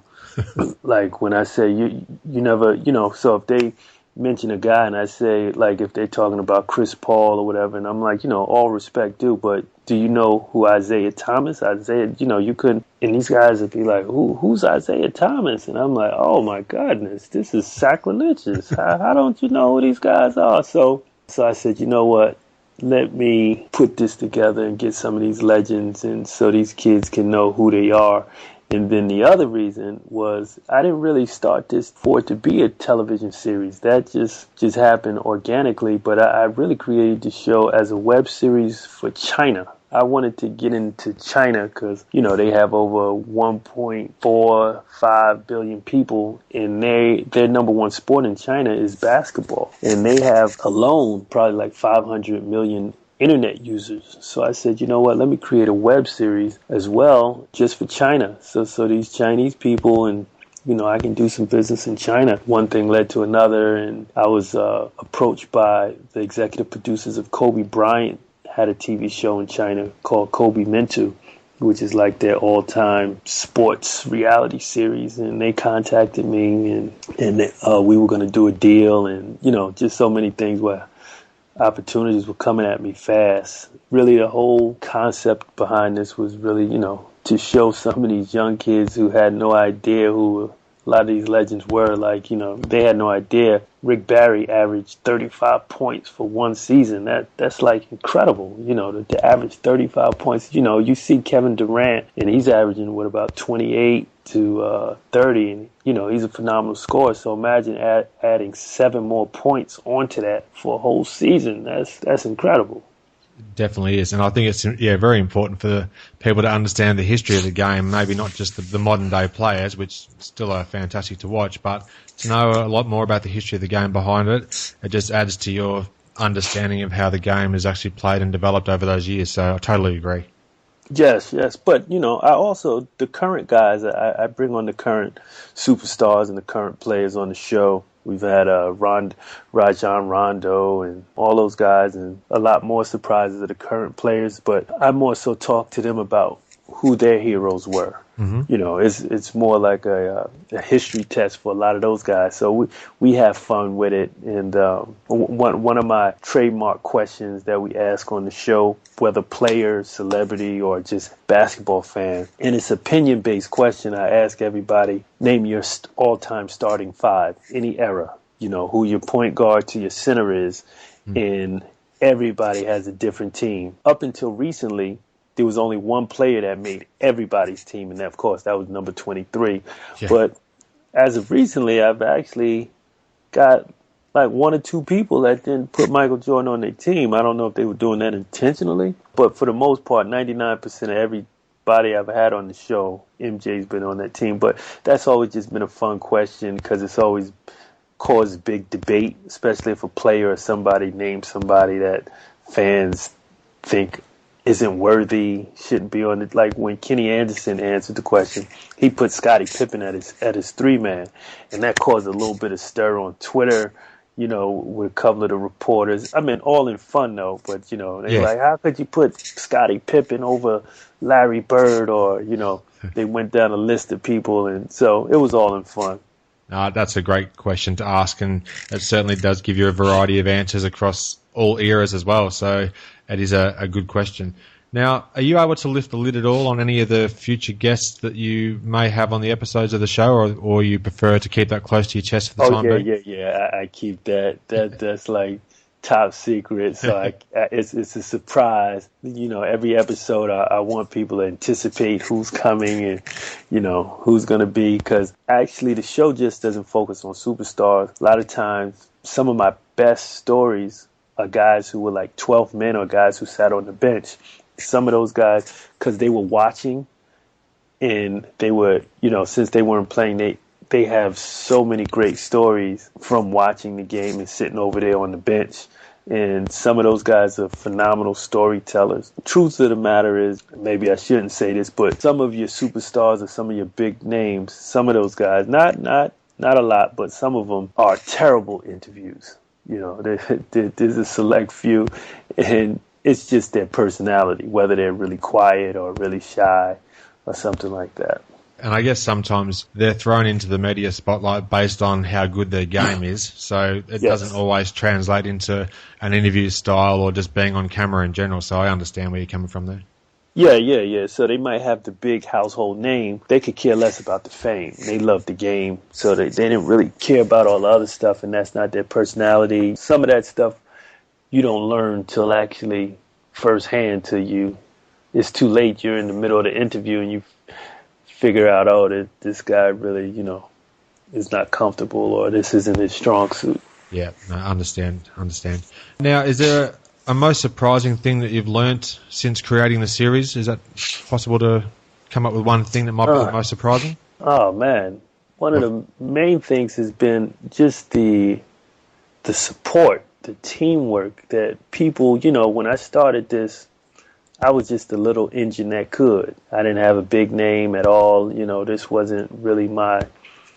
Like when I say you never, so if they mention a guy and I say, like, if they're talking about Chris Paul or whatever, and I'm like, all respect due, but do you know who Isaiah Thomas? You couldn't, and these guys would be like, who's Isaiah Thomas? And I'm like, oh my goodness, this is sacrilegious. How don't you know who these guys are? So I said, you know what? Let me put this together and get some of these legends, and so these kids can know who they are. And then the other reason was I didn't really start this for it to be a television series. That just happened organically, but I really created the show as a web series for China. I wanted to get into China because, they have over 1.45 billion people, and their number one sport in China is basketball. And they have alone probably like 500 million internet users. So I said, you know what, let me create a web series as well just for China. So these Chinese people, and I can do some business in China. One thing led to another, and I was approached by the executive producers of Kobe Bryant, had a TV show in China called Kobe Mentu, which is like their all-time sports reality series, and they contacted me, and we were going to do a deal, and just so many things where opportunities were coming at me fast. Really, the whole concept behind this was really, to show some of these young kids who had no idea who a lot of these legends were. Like, they had no idea. Rick Barry averaged 35 points for one season. That's like incredible, to average 35 points. You see Kevin Durant, and he's averaging, about 28 to 30, and, he's a phenomenal scorer. So imagine adding 7 more points onto that for a whole season. That's incredible. Definitely is, and I think it's very important for the people to understand the history of the game, maybe not just the modern day players, which still are fantastic to watch, but to know a lot more about the history of the game behind it. It just adds to your understanding of how the game is actually played and developed over those years, so I totally agree. Yes, yes. But, I also, the current guys, I bring on the current superstars and the current players on the show. We've had Rajon Rondo and all those guys, and a lot more surprises of the current players. But I more so talk to them about who their heroes were. Mm-hmm. It's more like a history test for a lot of those guys. So we have fun with it. And one of my trademark questions that we ask on the show, whether player, celebrity, or just basketball fan, and it's opinion-based question. I ask everybody, name your all-time starting five, any era. Who your point guard to your center is, and everybody has a different team. Up until recently, there was only one player that made everybody's team, and of course, that was number 23. Yeah. But as of recently, I've actually got like one or two people that didn't put Michael Jordan on their team. I don't know if they were doing that intentionally, but for the most part, 99% of everybody I've had on the show, MJ's been on that team. But that's always just been a fun question because it's always caused big debate, especially if a player or somebody names somebody that fans think isn't worthy, shouldn't be on it. Like when Kenny Anderson answered the question, he put Scottie Pippen at his three-man, and that caused a little bit of stir on Twitter, with a couple of the reporters. I mean, all in fun, though, but, they were like, how could you put Scottie Pippen over Larry Bird? Or, they went down a list of people, and so it was all in fun. That's a great question to ask, and it certainly does give you a variety of answers across all eras as well. So it is a good question. Now, are you able to lift the lid at all on any of the future guests that you may have on the episodes of the show, or you prefer to keep that close to your chest for the time being? Yeah. I keep that. That's like top secret. So it's a surprise. Every episode I want people to anticipate who's coming and, who's going to be. Because actually the show just doesn't focus on superstars. A lot of times some of my best stories are guys who were like 12th men or guys who sat on the bench. Some of those guys, because they were watching and they were, since they weren't playing, they have so many great stories from watching the game and sitting over there on the bench. And some of those guys are phenomenal storytellers. The truth of the matter is, maybe I shouldn't say this, but some of your superstars or some of your big names, some of those guys, not a lot, but some of them are terrible interviews. There's a select few, and it's just their personality, whether they're really quiet or really shy or something like that. And I guess sometimes they're thrown into the media spotlight based on how good their game is. So it doesn't always translate into an interview style or just being on camera in general. So I understand where you're coming from there. Yeah. So they might have the big household name. They could care less about the fame. They love the game. So they didn't really care about all the other stuff, and that's not their personality. Some of that stuff you don't learn till actually firsthand till it's too late. You're in the middle of the interview and you figure out, this guy really, is not comfortable, or this isn't his strong suit. Yeah, no, understand. Now, is there a most surprising thing that you've learnt since creating the series? Is that possible to come up with one thing that might be the most surprising? Oh, man. One of the main things has been just the support, the teamwork that people, when I started this, I was just a little engine that could. I didn't have a big name at all. This wasn't really my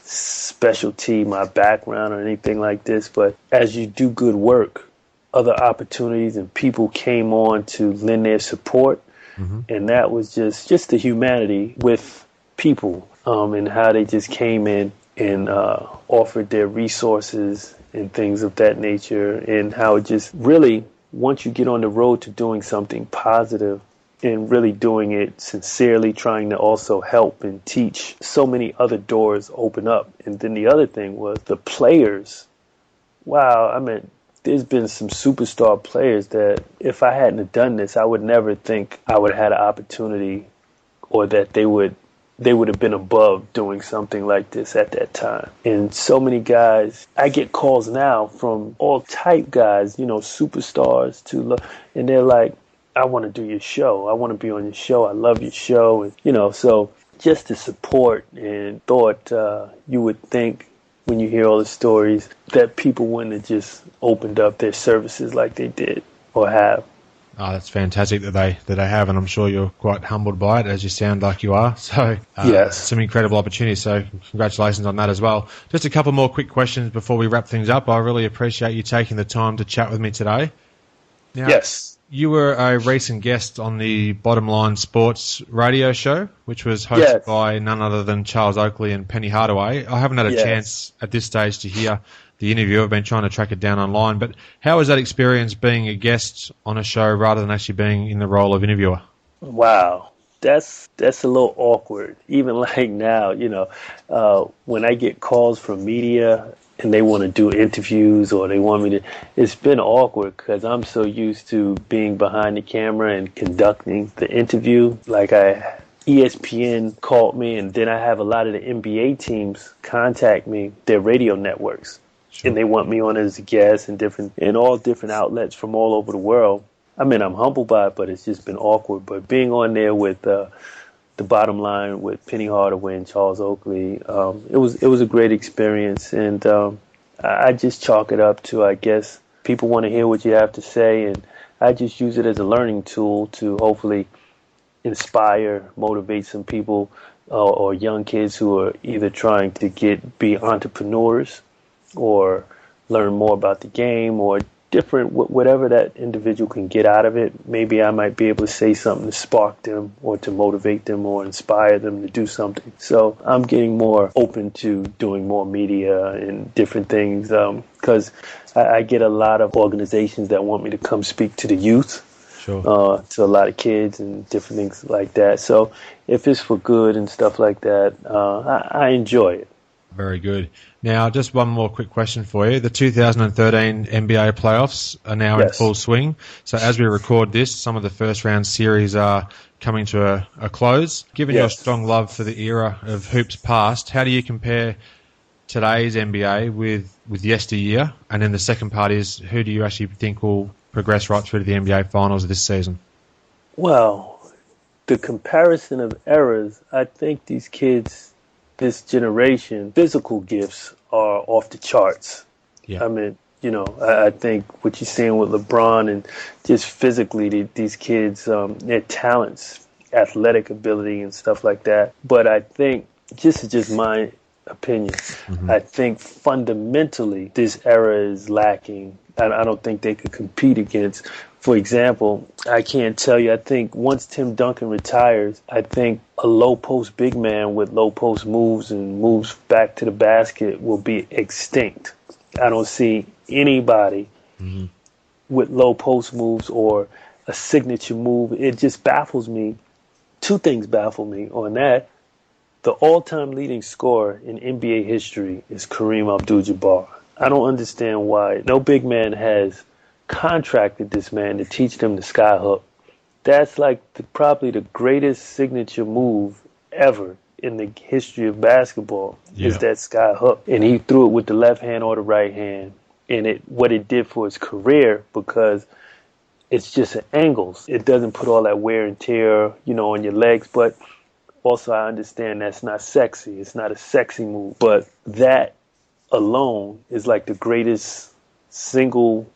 specialty, my background or anything like this. But as you do good work, other opportunities and people came on to lend their support. Mm-hmm. And that was just the humanity with people, and how they just came in and offered their resources and things of that nature, and how it just really, once you get on the road to doing something positive and really doing it sincerely, trying to also help and teach, so many other doors open up. And then the other thing was the players. Wow, I mean, there's been some superstar players that if I hadn't have done this, I would never think I would have had an opportunity, or that they would have been above doing something like this at that time. And so many guys, I get calls now from all type guys, superstars and they're like, I want to do your show. I want to be on your show. I love your show. And, so just the support and thought, you would think when you hear all the stories that people wouldn't have just opened up their services like they did or have. Oh, that's fantastic that they have, and I'm sure you're quite humbled by it, as you sound like you are. So, yes, some incredible opportunities. So, congratulations on that as well. Just a couple more quick questions before we wrap things up. I really appreciate you taking the time to chat with me today. Now, yes, you were a recent guest on the Bottom Line Sports radio show, which was hosted by none other than Charles Oakley and Penny Hardaway. I haven't had a chance at this stage to hear the interview. I've been trying to track it down online. But how was that experience being a guest on a show rather than actually being in the role of interviewer? Wow. That's a little awkward. Even like now, when I get calls from media and they want to do interviews or they want me to, it's been awkward because I'm so used to being behind the camera and conducting the interview. Like ESPN called me, and then I have a lot of the NBA teams contact me, their radio networks. Sure. And they want me on as a guest in all different outlets from all over the world. I mean, I'm humbled by it, but it's just been awkward. But being on there with the Bottom Line with Penny Hardaway and Charles Oakley, it was a great experience. And I just chalk it up to, I guess, people want to hear what you have to say, and I just use it as a learning tool to hopefully inspire, motivate some people or young kids who are either trying to be entrepreneurs or learn more about the game or different, whatever that individual can get out of it. Maybe I might be able to say something to spark them or to motivate them or inspire them to do something. So I'm getting more open to doing more media and different things because I get a lot of organizations that want me to come speak to the youth. Sure. To a lot of kids and different things like that. So if it's for good and stuff like that, I enjoy it. Very good. Now, just one more quick question for you. The 2013 NBA playoffs are now in full swing. So as we record this, some of the first-round series are coming to a close. Given your strong love for the era of hoops past, how do you compare today's NBA with yesteryear? And then the second part is, who do you actually think will progress right through to the NBA Finals this season? Well, the comparison of eras, I think these kids, this generation, physical gifts are off the charts. Yeah. I mean, I think what you're seeing with LeBron and just physically, these kids, their talents, athletic ability and stuff like that. But I think, just my opinion, I think fundamentally this era is lacking. I don't think they could compete against. For example, I can't tell you, I think once Tim Duncan retires, I think a low post big man with low post moves and moves back to the basket will be extinct. I don't see anybody with low post moves or a signature move. It just baffles me. Two things baffle me on that. The all-time leading scorer in NBA history is Kareem Abdul-Jabbar. I don't understand why no big man has contracted this man to teach them the sky hook. That's like probably the greatest signature move ever in the history of basketball is that sky hook. And he threw it with the left hand or the right hand. And what it did for his career, because it's just at angles. It doesn't put all that wear and tear, on your legs. But also I understand that's not sexy. It's not a sexy move. But that alone is like the greatest single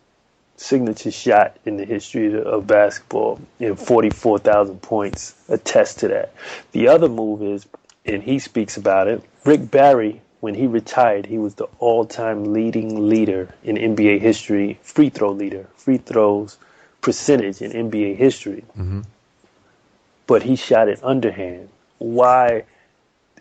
signature shot in the history of basketball, and 44,000 points attest to that. The other move is, and he speaks about it, Rick Barry, when he retired, he was the all-time leading leader in NBA history, free throws percentage in NBA history. But he shot it underhand. Why?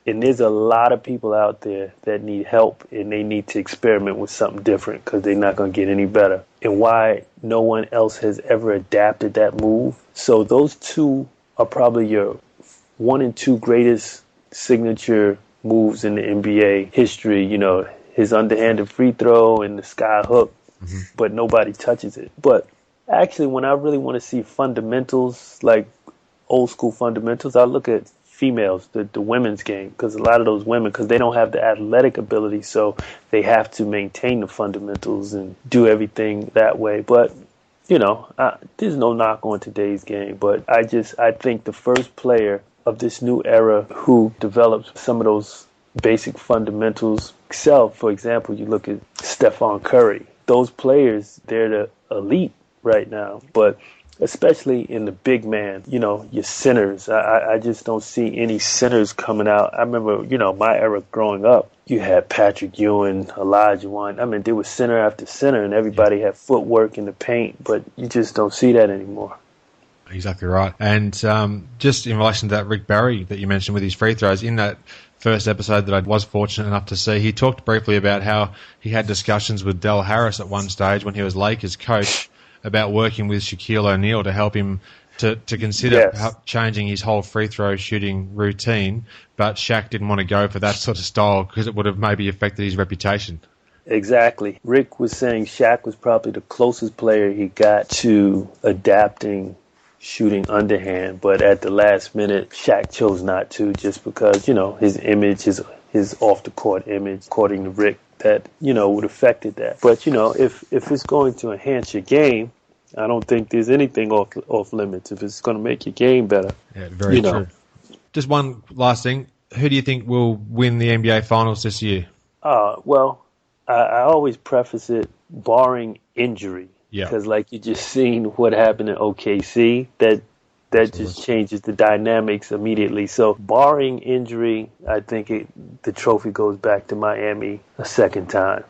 And there's a lot of people out there that need help, and they need to experiment with something different because they're not going to get any better. And why no one else has ever adapted that move. So those two are probably your 1 and 2 greatest signature moves in the NBA history. His underhanded free throw and the sky hook, but nobody touches it. But actually, when I really want to see fundamentals, like old school fundamentals, I look at females, the women's game, because a lot of those women, because they don't have the athletic ability, so they have to maintain the fundamentals and do everything that way. But there's no knock on today's game, but I think the first player of this new era who develops some of those basic fundamentals excel. For example, you look at Stephon Curry. Those players, they're the elite right now, but especially in the big man, your centers. I just don't see any centers coming out. I remember, my era growing up, you had Patrick Ewing, Elijah Wan. I mean, there was center after center, and everybody had footwork in the paint, but you just don't see that anymore. Exactly right. And just in relation to that Rick Barry that you mentioned with his free throws, in that first episode that I was fortunate enough to see, he talked briefly about how he had discussions with Del Harris at one stage when he was Lakers coach about working with Shaquille O'Neal to help him to consider changing his whole free throw shooting routine, but Shaq didn't want to go for that sort of style because it would have maybe affected his reputation. Exactly. Rick was saying Shaq was probably the closest player he got to adapting shooting underhand, but at the last minute, Shaq chose not to, just because, his image, his off-the-court image, according to Rick, that, would have affected that. But, if it's going to enhance your game, I don't think there's anything off limits if it's going to make your game better. Yeah, very true. Just one last thing. Who do you think will win the NBA Finals this year? Well, I always preface it barring injury. Yeah. Because like you just seen what happened in OKC, that just changes the dynamics immediately. So barring injury, I think the trophy goes back to Miami a second time.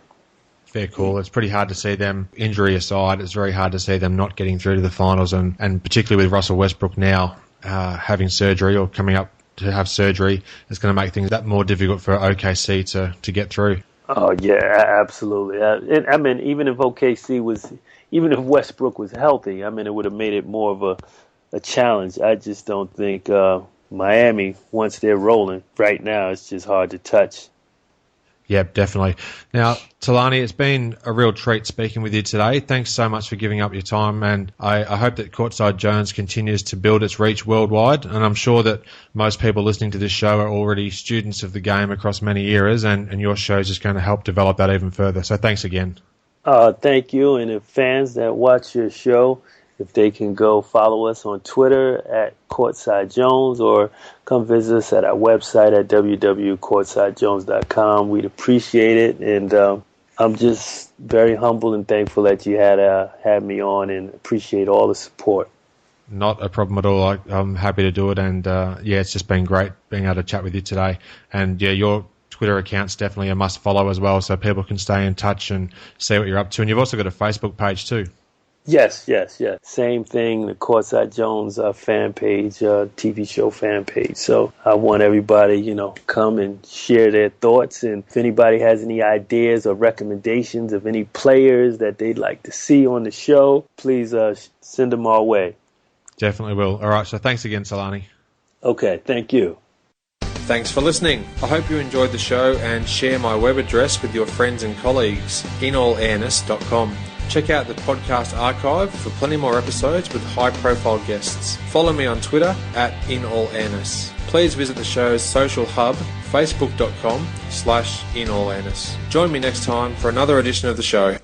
Fair call. It's pretty hard to see them, injury aside, it's very hard to see them not getting through to the finals, and particularly with Russell Westbrook now having surgery or coming up to have surgery, it's going to make things that more difficult for OKC to get through. Oh, yeah, absolutely. I mean, even if Westbrook was healthy, I mean, it would have made it more of a challenge. I just don't think Miami, once they're rolling, right now, it's just hard to touch. Yep, definitely. Now, Talani, it's been a real treat speaking with you today. Thanks so much for giving up your time, and I hope that Courtside Jones continues to build its reach worldwide, and I'm sure that most people listening to this show are already students of the game across many eras, and your show is just going to help develop that even further. So thanks again. Thank you, and if fans that watch your show, if they can go follow us on Twitter at Courtside Jones, or come visit us at our website at www.courtsidejones.com. We'd appreciate it, and I'm just very humble and thankful that you had me on, and appreciate all the support. Not a problem at all. I'm happy to do it, and it's just been great being able to chat with you today. And your Twitter account's definitely a must follow as well, so people can stay in touch and see what you're up to. And you've also got a Facebook page too. Yes. Same thing, the Courtside Jones fan page, TV show fan page. So I want everybody, come and share their thoughts. And if anybody has any ideas or recommendations of any players that they'd like to see on the show, please send them our way. Definitely will. All right, so thanks again, Talani. Okay, thank you. Thanks for listening. I hope you enjoyed the show, and share my web address with your friends and colleagues, inallairness.com. Check out the podcast archive for plenty more episodes with high-profile guests. Follow me on Twitter at inallairness. Please visit the show's social hub, facebook.com/inallairness. Join me next time for another edition of the show.